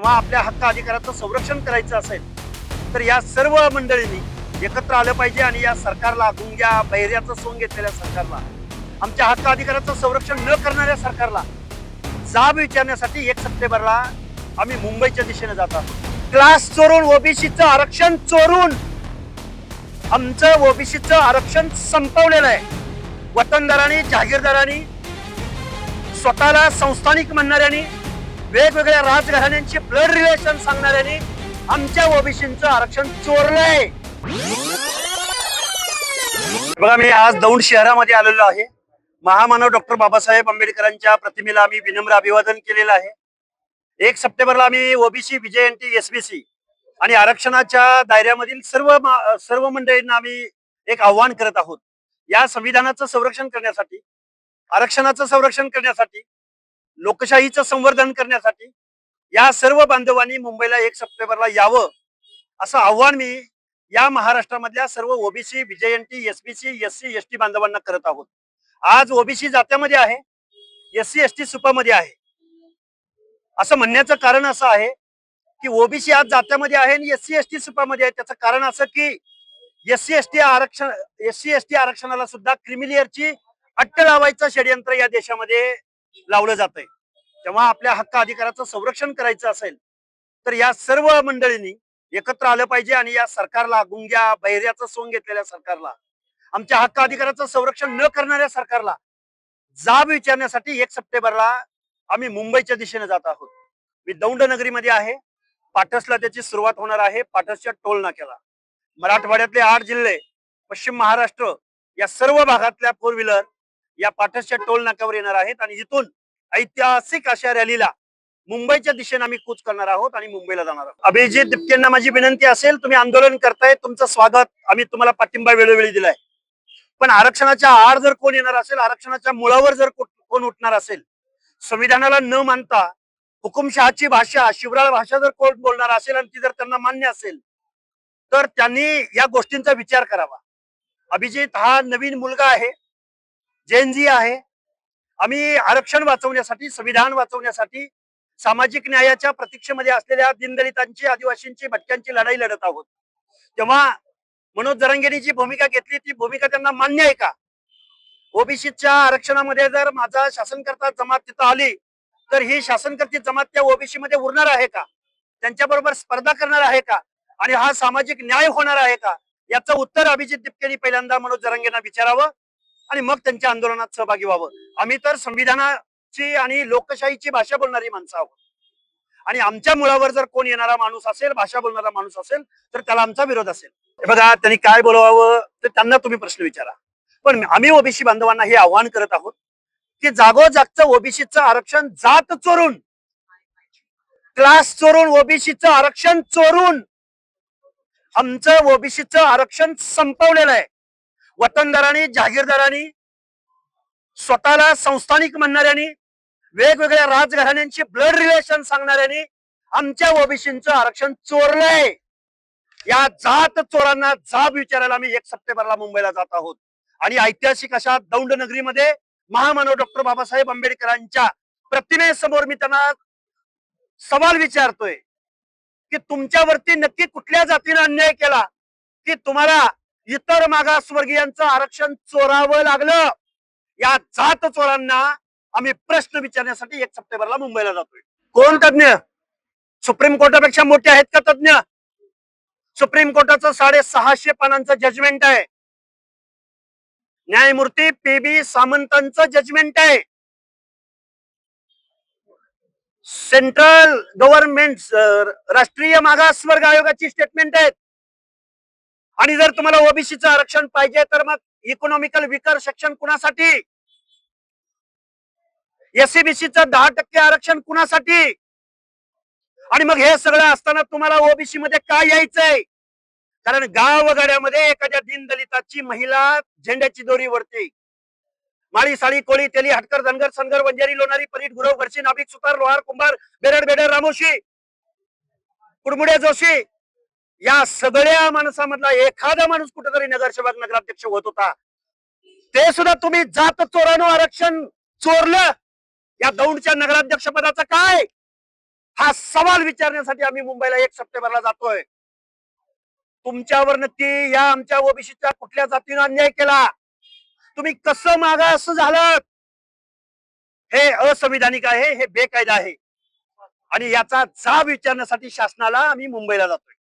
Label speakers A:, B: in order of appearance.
A: जेव्हा आपल्या हक्क अधिकाराचं संरक्षण करायचं असेल तर या सर्व मंडळींनी एकत्र आलं पाहिजे आणि या सरकारला, गुंग्या बहिऱ्याचं सोंग घेतलेल्या सरकारला, आमच्या हक्क अधिकाराचं संरक्षण न करणाऱ्या सरकारला जाब विचारण्यासाठी 1 सप्टेंबरला आम्ही मुंबईच्या दिशेने जात आहोत. क्लास चोरून, ओबीसीचं आरक्षण चोरून आमचं ओबीसीचं आरक्षण संपवलेलं आहे. वतनदारांनी, जहागीरदारांनी, स्वतःला संस्थानिक म्हणणाऱ्यांनी, वेगवेगळ्या राजघराण्यांची ब्लड रिलेशन सांगणाऱ्यांनी आमच्या ओबीसीचं आरक्षण चोरलंय. बघा, मी आज दौंड शहरामध्ये आलेलो आहे. महामानव डॉक्टर बाबासाहेब आंबेडकरांच्या प्रतिमेला आम्ही विनम्र अभिवादन केलेलं आहे. 1 सप्टेंबरला आम्ही ओबीसी, बीजेएनटी, एसबीसी आणि आरक्षणाच्या दायऱ्यामधील सर्व मंडळींना आम्ही एक आव्हान करत आहोत. या संविधानाचं संरक्षण करण्यासाठी, आरक्षणाचं संरक्षण करण्यासाठी, लोकशाहीचं संवर्धन करण्यासाठी या सर्व बांधवांनी मुंबईला 1 सप्टेंबरला यावं असं आव्हान मी या महाराष्ट्रामधल्या सर्व ओबीसी, बीजेएनटी, एसबीसी, एससी, एसटी बांधवांना करत आहोत. आज ओबीसी जात्यामध्ये आहे, एससी एसटी सुपामध्ये आहे. असं म्हणण्याचं कारण असं आहे की ओबीसी आज जात्यामध्ये आहे आणि एससी एसटी सुपामध्ये आहे. त्याचं कारण असं की एससी एसटी आरक्षणाला सुद्धा क्रिमिलियरची अट्ट लावायचं षडयंत्र या देशामध्ये लावलं जातंय. तेव्हा आपल्या हक्क अधिकाराचं संरक्षण करायचं असेल तर या सर्व मंडळींनी एकत्र आलं पाहिजे आणि या सरकारला, गुंग्या बहिऱ्याचं सोंग घेतलेल्या सरकारला, आमच्या हक्क अधिकाराचं संरक्षण न करणाऱ्या सरकारला जाब विचारण्यासाठी 1 सप्टेंबरला आम्ही मुंबईच्या दिशेने जात आहोत. मी दौंड नगरीमध्ये आहे. पाटसला त्याची सुरुवात होणार आहे. पाटसच्या टोल नाक्याला मराठवाड्यातले 8 जिल्हे, पश्चिम महाराष्ट्र या सर्व भागातल्या 4 व्हीलर या पाटसच्या टोल नाक्यावर येणार आहेत आणि इथून ऐतिहासिक अशा रॅलीला मुंबईच्या दिशेने आम्ही कूच करणार आहोत आणि मुंबईला जाणार आहोत. अभिजित दिपकेंना माझी विनंती असेल, तुम्ही आंदोलन करताय, तुमचं स्वागत, आम्ही तुम्हाला पाठिंबा वेळोवेळी दिलाय. पण आरक्षणाच्या आड जर कोण येणार असेल, आरक्षणाच्या मुळावर जर कोण उठणार असेल, संविधानाला न मानता हुकुमशहाची भाषा, शिवराळ भाषा जर कोण बोलणार असेल आणि ती जर त्यांना मान्य असेल तर त्यांनी या गोष्टींचा विचार करावा. अभिजित हा नवीन मुलगा आहे, जेनजी आहे. आम्ही आरक्षण वाचवण्यासाठी, संविधान वाचवण्यासाठी, सामाजिक न्यायाच्या प्रतीक्षेमध्ये असलेल्या दीनदलितांची, आदिवासींची, भटक्यांची लढाई लढत आहोत. तेव्हा मनोज जरांगेंनी जी भूमिका घेतली ती भूमिका त्यांना मान्य आहे का? ओबीसीच्या आरक्षणामध्ये जर माझा शासनकर्ता जमात तिथं आली तर ही शासनकर्ती जमात त्या ओबीसी मध्ये उरणार आहे का? त्यांच्याबरोबर स्पर्धा करणार आहे का? आणि हा सामाजिक न्याय होणार आहे का? याचं उत्तर अभिजित दिपकेंनी पहिल्यांदा मनोज जरांगेंना विचारावं आणि मग त्यांच्या आंदोलनात सहभागी व्हावं. आम्ही तर संविधानाची आणि लोकशाहीची भाषा बोलणारी माणसं आहोत आणि आमच्या मुळावर जर कोण येणारा माणूस असेल, भाषा बोलणारा माणूस असेल तर त्याला आमचा विरोध असेल. बघा, त्यांनी काय बोलवावं ते त्यांना तुम्ही प्रश्न विचारा. पण आम्ही ओबीसी बांधवांना हे आव्हान करत आहोत की जागोजागचं ओबीसीचं आरक्षण जात चोरून, क्लास चोरून, ओबीसीचं आरक्षण चोरून आमचं ओबीसीचं आरक्षण संपवलेलं आहे. वतनदारांनी, जहागीरदारांनी, स्वतःला संस्थानिक म्हणणाऱ्यांनी, वेगवेगळ्या राजघराण्यांची ब्लड रिलेशन सांगणाऱ्यांनी आमच्या ओबीसीचं आरक्षण चोरलंय. या जात चोरांना जाब विचारायला आम्ही 1 सप्टेंबरला मुंबईला जात आहोत आणि ऐतिहासिक अशा दौंड नगरीमध्ये महामानव डॉक्टर बाबासाहेब आंबेडकरांच्या प्रतिमेसमोर मी त्यांना सवाल विचारतोय की तुमच्यावरती नक्की कुठल्या जातीने अन्याय केला की तुम्हाला इतर मागासवर्गीयांचं आरक्षण चोरावं लागलं? या जात चोरांना आम्ही प्रश्न विचारण्यासाठी 1 सप्टेंबरला मुंबईला जातोय. कोण तज्ञ? सुप्रीम कोर्टापेक्षा मोठे आहेत का तज्ञ? सुप्रीम कोर्टाचं 650 पानांचं जजमेंट आहे. न्यायमूर्ती पी.बी. सामंतांचं जजमेंट आहे. सेंट्रल गव्हर्नमेंट, राष्ट्रीय मागासवर्ग आयोगाची स्टेटमेंट आहेत. आणि जर तुम्हाला ओबीसीचं आरक्षण पाहिजे तर मग इकॉनॉमिकल विकर सेक्शन कुणासाठी? एससीबीसीचं 10% आरक्षण कुणासाठी? आणि मग हे सगळं असताना तुम्हाला ओबीसी मध्ये काय यायचंय? कारण गावगाड्यामध्ये एखाद्या दीनदलिताची महिला झेंड्याची दोरी वरती, माळी, साळी, कोळी, तेली, हटकर, धनगर, सनगर, वंजारी, लोणारी, परीट, गुरव, घरची, नाभिक, सुतार, लोहार, कुंभार, बेरड, बेडर, रामोशी, कुडमुडे, जोशी या सगळ्या माणसामधला एखादा माणूस कुठेतरी नगरसेवक, नगराध्यक्ष होत होता. ते सुद्धा तुम्ही जात चोरानं आरक्षण चोरलं. या दौंडच्या नगराध्यक्ष पदाचं काय? हा सवाल विचारण्यासाठी आम्ही मुंबईला 1 सप्टेंबरला जातोय. तुमच्यावर नक्की या आमच्या ओबीसीच्या कुठल्या जातीनं अन्याय केला, तुम्ही कसं मागास झालं, हे असंविधानिक आहे, हे बेकायदा आहे आणि याचा जाब विचारण्यासाठी शासनाला आम्ही मुंबईला जातोय.